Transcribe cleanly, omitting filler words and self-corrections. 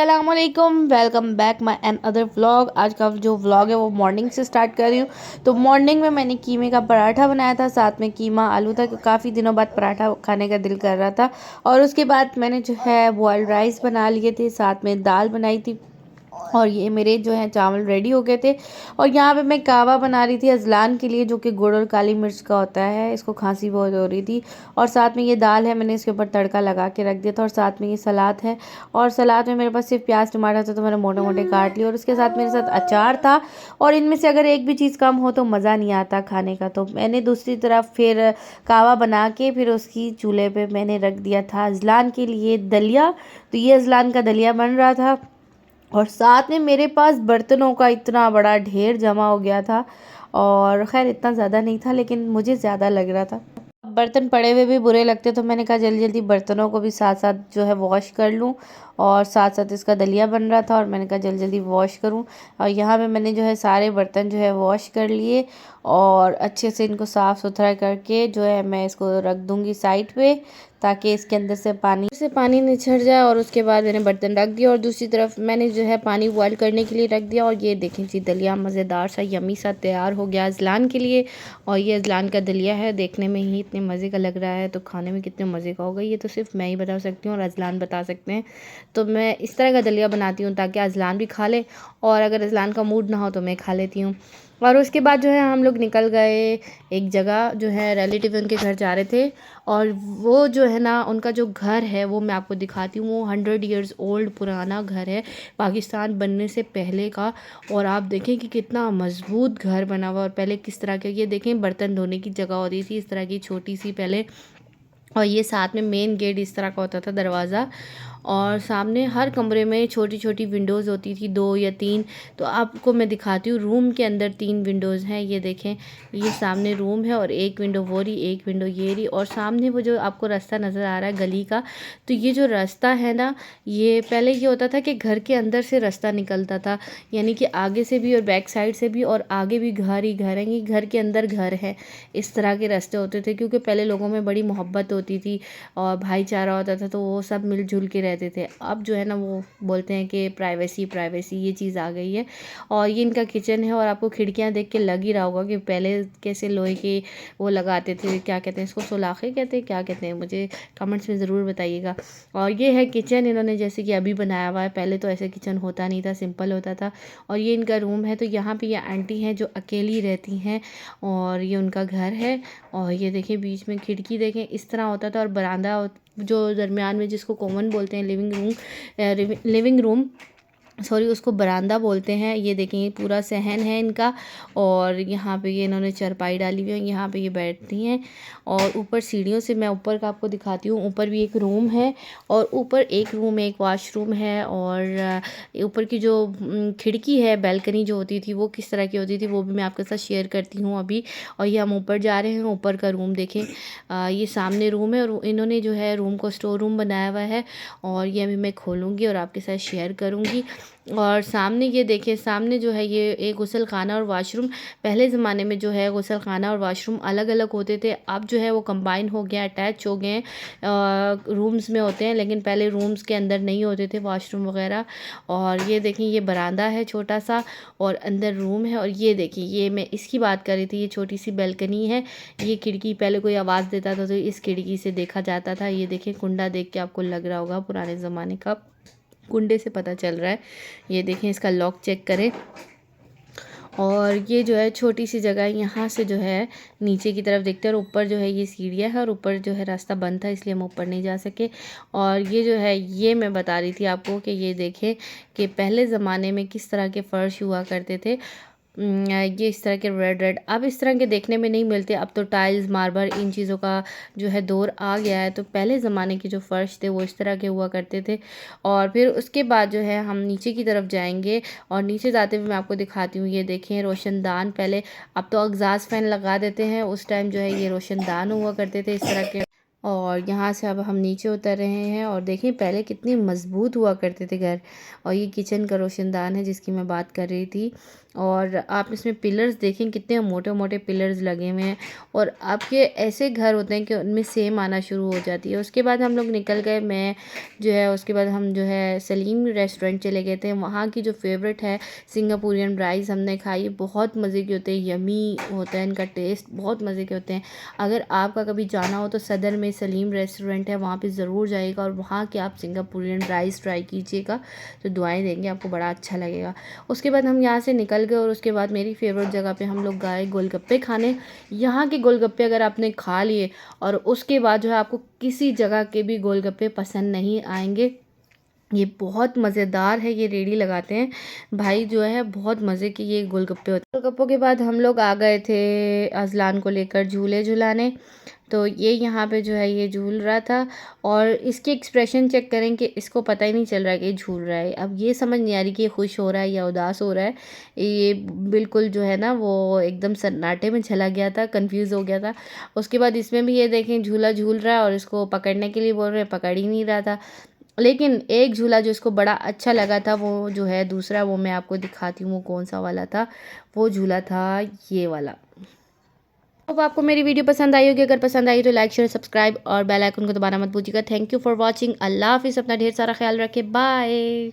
अस्सलामुअलैकुम, welcome back my another vlog. आज का जो व्लॉग है वो मॉर्निंग से स्टार्ट कर रही हूँ। तो मॉर्निंग में मैंने कीमे का पराठा बनाया था, साथ में कीमा आलू था। काफ़ी दिनों बाद पराठा खाने का दिल कर रहा था। और उसके बाद मैंने जो है बॉयल्ड राइस बना लिए थे, साथ में दाल बनाई थी। और ये मेरे जो है चावल रेडी हो गए थे। और यहाँ पे मैं कावा बना रही थी अजलान के लिए, जो कि गुड़ और काली मिर्च का होता है। इसको खांसी बहुत हो रही थी। और साथ में ये दाल है, मैंने इसके ऊपर तड़का लगा के रख दिया था। और साथ में ये सलाद है। और सलाद में मेरे पास सिर्फ प्याज टमाटर था, तो मैंने मोटे मोटे काट लिए। और उसके साथ मेरे साथ अचार था। और इनमें से अगर एक भी चीज़ कम हो तो मज़ा नहीं आता खाने का। तो मैंने दूसरी तरफ फिर कावा बना के फिर उसकी चूल्हे पे मैंने रख दिया था अजलान के लिए दलिया। तो ये अजलान का दलिया बन रहा था। और साथ में मेरे पास बर्तनों का इतना बड़ा ढेर जमा हो गया था। और खैर इतना ज़्यादा नहीं था, लेकिन मुझे ज़्यादा लग रहा था। बर्तन पड़े हुए भी बुरे लगते, तो मैंने कहा जल्दी जल्दी बर्तनों को भी साथ साथ जो है वॉश कर लूँ। और साथ साथ इसका दलिया बन रहा था, और मैंने कहा जल्दी जल्दी वॉश करूँ। और यहाँ पे मैंने जो है सारे बर्तन जो है वॉश कर लिए। और अच्छे से इनको साफ़ सुथरा करके जो है मैं इसको रख दूँगी साइड पे, ताकि इसके अंदर से पानी निछड़ जाए। और उसके बाद मैंने बर्तन रख दिया, और दूसरी तरफ मैंने जो है पानी बॉयल करने के लिए रख दिया। और ये देखें जी, दलिया मज़ेदार सा यमी सा तैयार हो गया अजलान के लिए। और ये अजलान का दलिया है, देखने में ही इतने मज़े का लग रहा है, तो खाने में कितने मज़े का होगा ये तो सिर्फ मैं ही बता सकती हूँ और अजलान बता सकते हैं। तो मैं इस तरह का दलिया बनाती हूँ ताकि अजलान भी खा ले, और अगर अजलान का मूड ना हो तो मैं खा लेती हूँ। और उसके बाद जो है हम लोग निकल गए एक जगह, जो है रिलेटिव उनके घर जा रहे थे। और वो जो है ना, उनका जो घर है वो मैं आपको दिखाती हूँ। वो 100 ईयर्स ओल्ड पुराना घर है, पाकिस्तान बनने से पहले का। और आप देखें कि कितना मज़बूत घर बना हुआ। और पहले किस तरह के, ये देखें, बर्तन धोने की जगह होती थी इस तरह की छोटी सी पहले। और ये साथ में मेन गेट इस तरह का होता था, दरवाज़ा। और सामने हर कमरे में छोटी छोटी विंडोज़ होती थी, 2 या 3। तो आपको मैं दिखाती हूँ, रूम के अंदर 3 विंडोज़ हैं। ये देखें, ये सामने रूम है, और एक विंडो वो रही, एक विंडो ये रही। और सामने वो जो आपको रास्ता नज़र आ रहा है गली का, तो ये जो रास्ता है ना, ये पहले ये होता था कि घर के अंदर से रास्ता निकलता था, यानी कि आगे से भी और बैक साइड से भी, और आगे भी घर ही घर है, कि घर के अंदर घर है। इस तरह के रास्ते होते थे, क्योंकि पहले लोगों में बड़ी मोहब्बत होती थी और भाईचारा होता था, तो वो सब मिलजुल के रहते थे। अब जो है ना, वो बोलते हैं कि प्राइवेसी प्राइवेसी ये चीज़ आ गई है। और ये इनका किचन है, और आपको खिड़कियां देख के लग ही रहा होगा कि पहले कैसे लोहे के वो लगाते थे, क्या कहते हैं इसको, सुलाखे कहते हैं, क्या कहते हैं, मुझे कमेंट्स में ज़रूर बताइएगा। और ये है किचन, इन्होंने जैसे कि अभी बनाया हुआ है, पहले तो ऐसे किचन होता नहीं था, सिंपल होता था। और ये इनका रूम है। तो यहाँ पे ये आंटी हैं जो अकेली रहती हैं, और ये उनका घर है। और ये देखें, बीच में खिड़की देखें, इस तरह होता था। और बरामदा जो दरमियान में, जिसको कॉमन बोलते हैं, लिविंग रूम सॉरी, उसको बरामदा बोलते हैं। ये देखें, ये पूरा सहन है इनका। और यहाँ पे ये इन्होंने चारपाई डाली हुई है, यहाँ पे ये बैठती हैं। और ऊपर सीढ़ियों से मैं ऊपर का आपको दिखाती हूँ, ऊपर भी एक रूम है। और ऊपर एक रूम में एक वॉशरूम है। और ऊपर की जो खिड़की है, बैल्कनी जो होती थी, वो किस तरह की होती थी वो भी मैं आपके साथ शेयर करती हूँ अभी। और ये हम ऊपर जा रहे हैं, ऊपर का रूम देखें। ये सामने रूम है, और इन्होंने जो है रूम को स्टोर रूम बनाया हुआ है। और ये अभी मैं खोलूँगी और आपके साथ शेयर करूँगी। और सामने ये देखें, सामने जो है ये एक गुसल खाना और वाशरूम। पहले ज़माने में जो है गुसल खाना और वाशरूम अलग अलग होते थे, अब जो है वो कंबाइन हो गया, अटैच हो गए हैं, रूम्स में होते हैं। लेकिन पहले रूम्स के अंदर नहीं होते थे वाशरूम वगैरह। और ये देखें, ये बरामदा है छोटा सा, और अंदर रूम है। और ये देखिए, ये मैं इसकी बात कर रही थी, ये छोटी सी बैल्कनी है। ये खिड़की, पहले कोई आवाज़ देता था तो इस खिड़की से देखा जाता था। ये देखें, कुंडा देख के आपको लग रहा होगा पुराने ज़माने का, कुंडे से पता चल रहा है। ये देखें, इसका लॉक चेक करें। और ये जो है छोटी सी जगह है, यहाँ से जो है नीचे की तरफ देखते हैं। और ऊपर जो है ये सीढ़ियाँ है, और ऊपर जो है रास्ता बंद था, इसलिए हम ऊपर नहीं जा सके। और ये जो है, ये मैं बता रही थी आपको कि ये देखें कि पहले ज़माने में किस तरह के फ़र्श हुआ करते थे। ये इस तरह के रेड रेड अब इस तरह के देखने में नहीं मिलते। अब तो टाइल्स, मार्बल, इन चीज़ों का जो है दौर आ गया है। तो पहले ज़माने के जो फ़र्श थे वो इस तरह के हुआ करते थे। और फिर उसके बाद जो है हम नीचे की तरफ जाएंगे, और नीचे जाते हुए मैं आपको दिखाती हूँ। ये देखें, रोशनदान, पहले, अब तो एग्जॉस्ट फैन लगा देते हैं, उस टाइम जो है ये रोशनदान हुआ करते थे इस तरह के। और यहाँ से अब हम नीचे उतर रहे हैं और देखें पहले कितनी मज़बूत हुआ करते थे घर। और ये किचन का रोशनदान है जिसकी मैं बात कर रही थी। और आप इसमें पिलर्स देखें कितने मोटे मोटे पिलर्स लगे हुए हैं। और आपके ऐसे घर होते हैं कि उनमें सेम आना शुरू हो जाती है। उसके बाद हम लोग निकल गए, मैं जो है उसके बाद हम जो है सलीम रेस्टोरेंट चले गए थे। वहाँ की जो फेवरेट है सिंगापुरियन राइस हमने खाई, बहुत मज़े के होते हैं, यमी होता है इनका टेस्ट, बहुत मज़े के होते हैं। अगर आपका कभी जाना हो तो सदर में सलीम रेस्टोरेंट है, वहाँ पे ज़रूर जाइएगा और वहाँ के आप सिंगापुरियन राइस ट्राई कीजिएगा, तो दुआएं देंगे आपको, बड़ा अच्छा लगेगा। उसके बाद हम यहाँ से निकल गए और उसके बाद मेरी फेवरेट जगह पे हम लोग गए गोलगप्पे खाने। यहाँ के गोलगप्पे अगर आपने खा लिए और उसके बाद जो है आपको किसी जगह के भी गोलगप्पे पसंद नहीं आएंगे। ये बहुत मज़ेदार है, ये रेड़ी लगाते हैं भाई, जो है बहुत मज़े के ये गोलगप्पे होते हैं। गोलगप्पों के बाद हम लोग आ गए थे अजलान को लेकर झूले झुलाने। तो ये यहाँ पे जो है ये झूल रहा था और इसके एक्सप्रेशन चेक करें कि इसको पता ही नहीं चल रहा है कि ये झूल रहा है। अब ये समझ नहीं आ रही कि ये खुश हो रहा है या उदास हो रहा है। ये बिल्कुल जो है ना वो एकदम सन्नाटे में चला गया था, कंफ्यूज हो गया था। उसके बाद इसमें भी ये देखें झूला झूल रहा है और इसको पकड़ने के लिए बोल रहे हैं, पकड़ ही नहीं रहा था। लेकिन एक झूला जो इसको बड़ा अच्छा लगा था वो जो है दूसरा, वो मैं आपको दिखाती हूँ वो कौन सा वाला था। वो झूला था ये वाला। अब आपको मेरी वीडियो पसंद आई होगी, अगर पसंद आई तो लाइक शेयर सब्सक्राइब और बेल आइकन को दबाना मत भूलिएगा। Thank you for watching. अल्लाह हाफिज़। अपना ढेर सारा ख्याल रखें। बाय।